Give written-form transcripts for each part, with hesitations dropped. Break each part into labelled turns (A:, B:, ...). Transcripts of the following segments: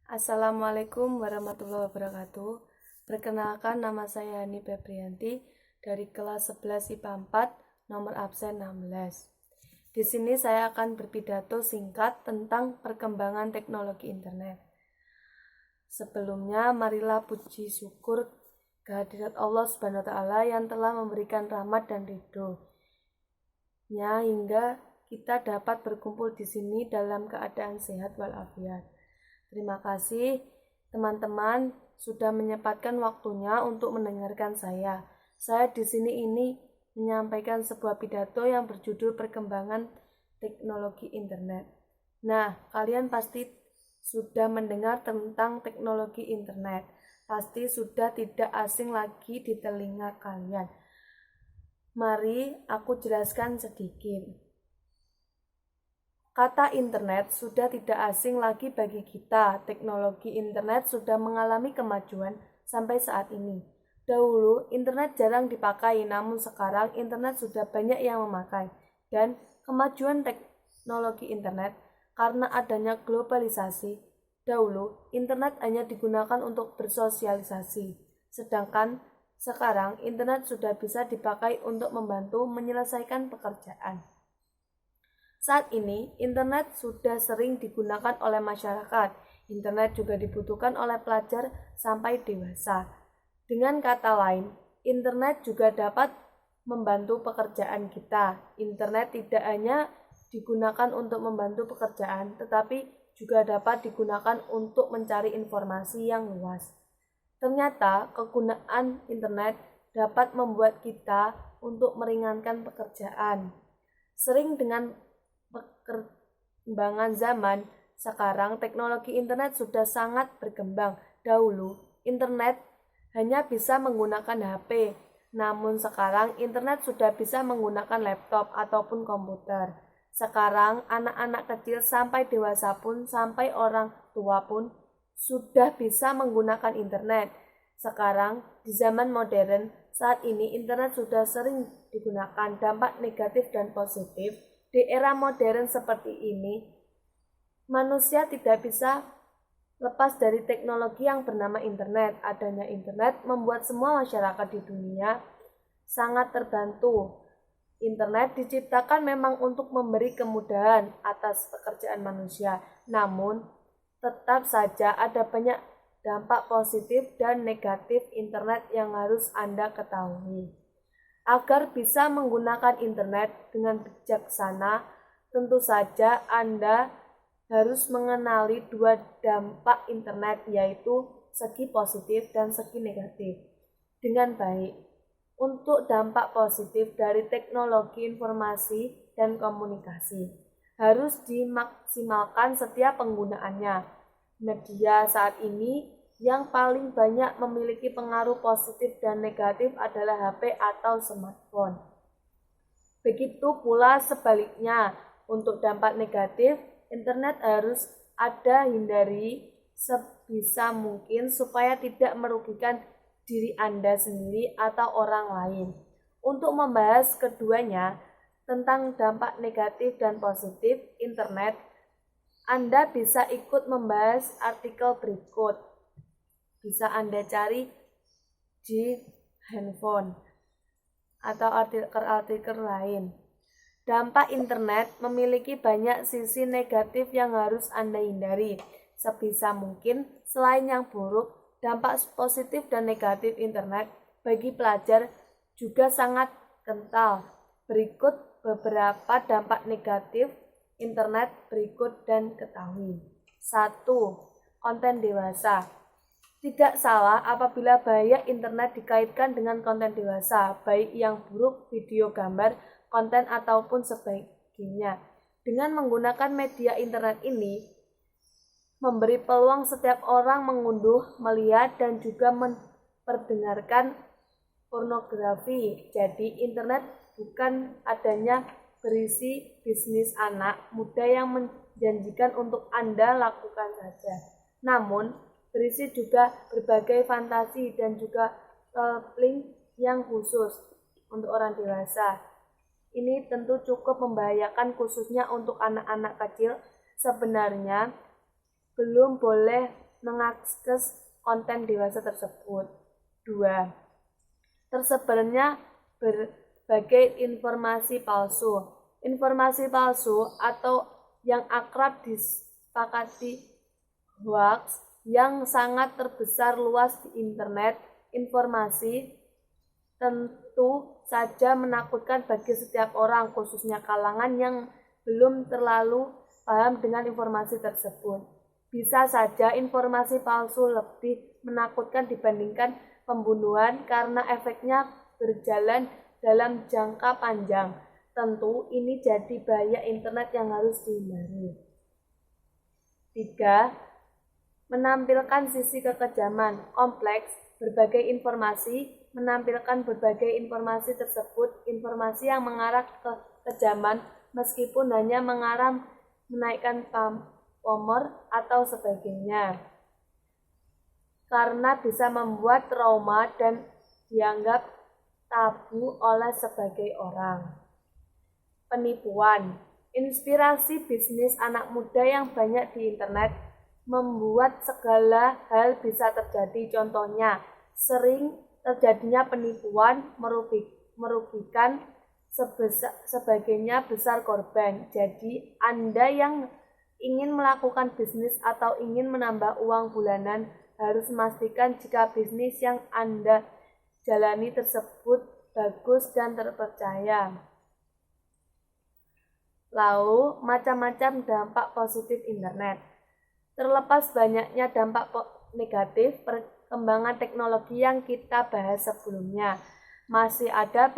A: Assalamualaikum warahmatullahi wabarakatuh. Perkenalkan, nama saya Hani Febrianti dari kelas 11 IPA 4, nomor absen 16. Di sini saya akan berpidato singkat tentang perkembangan teknologi internet. Sebelumnya, marilah puji syukur kehadirat Allah Subhanahu wa taala yang telah memberikan rahmat dan ridho-Nya hingga kita dapat berkumpul di sini dalam keadaan sehat walafiat. Terima kasih teman-teman sudah menyempatkan waktunya untuk mendengarkan saya. Saya di sini menyampaikan sebuah pidato yang berjudul perkembangan teknologi internet. Nah, kalian pasti sudah mendengar tentang teknologi internet. Pasti sudah tidak asing lagi di telinga kalian. Mari aku jelaskan sedikit. Kata internet sudah tidak asing lagi bagi kita. Teknologi internet sudah mengalami kemajuan sampai saat ini. Dahulu, internet jarang dipakai, namun sekarang internet sudah banyak yang memakai. Dan kemajuan teknologi internet karena adanya globalisasi. Dahulu, internet hanya digunakan untuk bersosialisasi. Sedangkan sekarang, internet sudah bisa dipakai untuk membantu menyelesaikan pekerjaan. Saat ini, internet sudah sering digunakan oleh masyarakat. Internet juga dibutuhkan oleh pelajar sampai dewasa. Dengan kata lain, internet juga dapat membantu pekerjaan kita. Internet tidak hanya digunakan untuk membantu pekerjaan, tetapi juga dapat digunakan untuk mencari informasi yang luas. Ternyata, kegunaan internet dapat membuat kita untuk meringankan pekerjaan. Sering dengan perkembangan zaman, sekarang teknologi internet sudah sangat berkembang. Dahulu, internet hanya bisa menggunakan HP, namun sekarang internet sudah bisa menggunakan laptop ataupun komputer. Sekarang, anak-anak kecil sampai dewasa pun, sampai orang tua pun sudah bisa menggunakan internet. Sekarang, di zaman modern, saat ini internet sudah sering digunakan. Dampak negatif dan positif di era modern seperti ini, manusia tidak bisa lepas dari teknologi yang bernama internet. Adanya internet membuat semua masyarakat di dunia sangat terbantu. Internet diciptakan memang untuk memberi kemudahan atas pekerjaan manusia, namun tetap saja ada banyak dampak positif dan negatif internet yang harus Anda ketahui. Agar bisa menggunakan internet dengan bijaksana, tentu saja Anda harus mengenali dua dampak internet, yaitu segi positif dan segi negatif, dengan baik. Untuk dampak positif dari teknologi informasi dan komunikasi, harus dimaksimalkan setiap penggunaannya. Media saat ini yang paling banyak memiliki pengaruh positif dan negatif adalah HP atau smartphone. Begitu pula sebaliknya, untuk dampak negatif, internet harus hindari sebisa mungkin supaya tidak merugikan diri Anda sendiri atau orang lain. Untuk membahas keduanya tentang dampak negatif dan positif internet, Anda bisa ikut membahas artikel berikut. Bisa Anda cari di handphone atau artikel-artikel lain. Dampak internet memiliki banyak sisi negatif yang harus Anda hindari. Sebisa mungkin, selain yang buruk, dampak positif dan negatif internet bagi pelajar juga sangat kental. Berikut beberapa dampak negatif internet berikut dan ketahui. 1. Konten dewasa. Tidak salah apabila bahaya internet dikaitkan dengan konten dewasa, baik yang buruk, video, gambar, konten, ataupun sebagainya. Dengan menggunakan media internet ini, memberi peluang setiap orang mengunduh, melihat, dan juga memperdengarkan pornografi. Jadi, internet bukan adanya berisi bisnis anak muda yang menjanjikan untuk Anda lakukan saja. Namun, berisi juga berbagai fantasi dan juga link yang khusus untuk orang dewasa. Ini tentu cukup membahayakan khususnya untuk anak-anak kecil. Sebenarnya belum boleh mengakses konten dewasa tersebut. 2. Tersebarnya berbagai informasi palsu. Informasi palsu atau yang akrab disepakati hoax yang sangat terbesar luas di internet. Informasi tentu saja menakutkan bagi setiap orang, khususnya kalangan yang belum terlalu paham dengan informasi tersebut. Bisa saja informasi palsu lebih menakutkan dibandingkan pembunuhan karena efeknya berjalan dalam jangka panjang. Tentu ini jadi bahaya internet yang harus dihindari. 3. Menampilkan sisi kekejaman kompleks. Berbagai informasi menampilkan berbagai informasi tersebut, informasi yang mengarah ke kejaman meskipun hanya mengarah menaikkan pamor atau sebagainya, karena bisa membuat trauma dan dianggap tabu oleh sebagai orang. Penipuan. Inspirasi bisnis anak muda yang banyak di internet membuat segala hal bisa terjadi. Contohnya, sering terjadinya penipuan merugikan sebagainya besar korban. Jadi, Anda yang ingin melakukan bisnis atau ingin menambah uang bulanan harus memastikan jika bisnis yang Anda jalani tersebut bagus dan terpercaya. Lalu, macam-macam dampak positif internet. Terlepas banyaknya dampak negatif perkembangan teknologi yang kita bahas sebelumnya, masih ada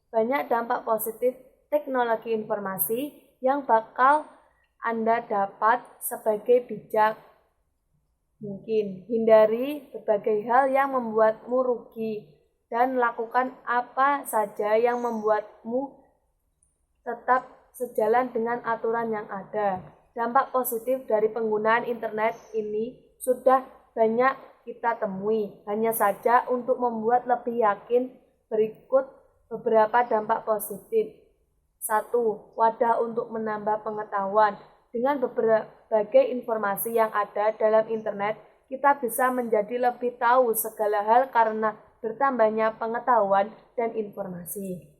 A: banyak dampak positif teknologi informasi yang bakal Anda dapat sebagai bijak. Mungkin hindari berbagai hal yang membuatmu rugi dan lakukan apa saja yang membuatmu tetap sejalan dengan aturan yang ada. Dampak positif dari penggunaan internet ini sudah banyak kita temui. Hanya saja untuk membuat lebih yakin, berikut beberapa dampak positif. 1. Wadah untuk menambah pengetahuan. Dengan berbagai informasi yang ada dalam internet, kita bisa menjadi lebih tahu segala hal karena bertambahnya pengetahuan dan informasi.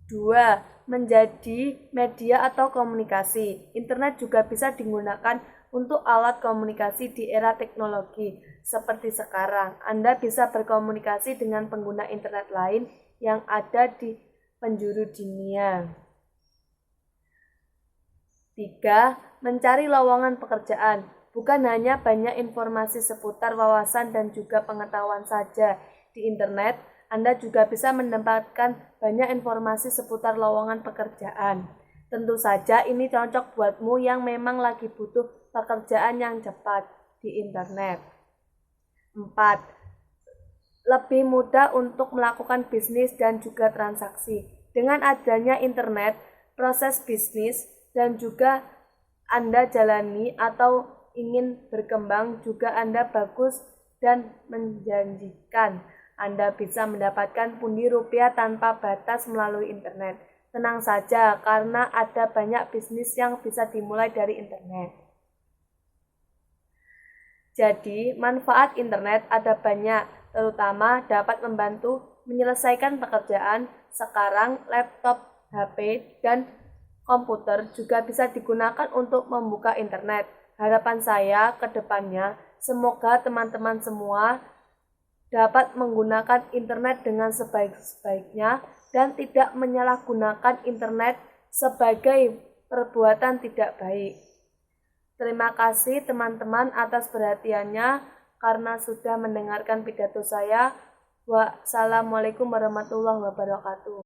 A: 2. Menjadi media atau komunikasi. Internet juga bisa digunakan untuk alat komunikasi di era teknologi seperti sekarang. Anda bisa berkomunikasi dengan pengguna internet lain yang ada di penjuru dunia. 3. Mencari lowongan pekerjaan. Bukan hanya banyak informasi seputar wawasan dan juga pengetahuan saja di internet, Anda juga bisa mendapatkan banyak informasi seputar lowongan pekerjaan. Tentu saja ini cocok buatmu yang memang lagi butuh pekerjaan yang cepat di internet. 4. Lebih mudah untuk melakukan bisnis dan juga transaksi. Dengan adanya internet, proses bisnis dan juga Anda jalani atau ingin berkembang juga Anda bagus dan menjanjikan. Anda bisa mendapatkan pundi rupiah tanpa batas melalui internet. Tenang saja, karena ada banyak bisnis yang bisa dimulai dari internet. Jadi, manfaat internet ada banyak, terutama dapat membantu menyelesaikan pekerjaan. Sekarang, laptop, HP, dan komputer juga bisa digunakan untuk membuka internet. Harapan saya ke depannya, semoga teman-teman semua dapat menggunakan internet dengan sebaik-baiknya dan tidak menyalahgunakan internet sebagai perbuatan tidak baik. Terima kasih teman-teman atas perhatiannya karena sudah mendengarkan pidato saya. Wassalamualaikum warahmatullahi wabarakatuh.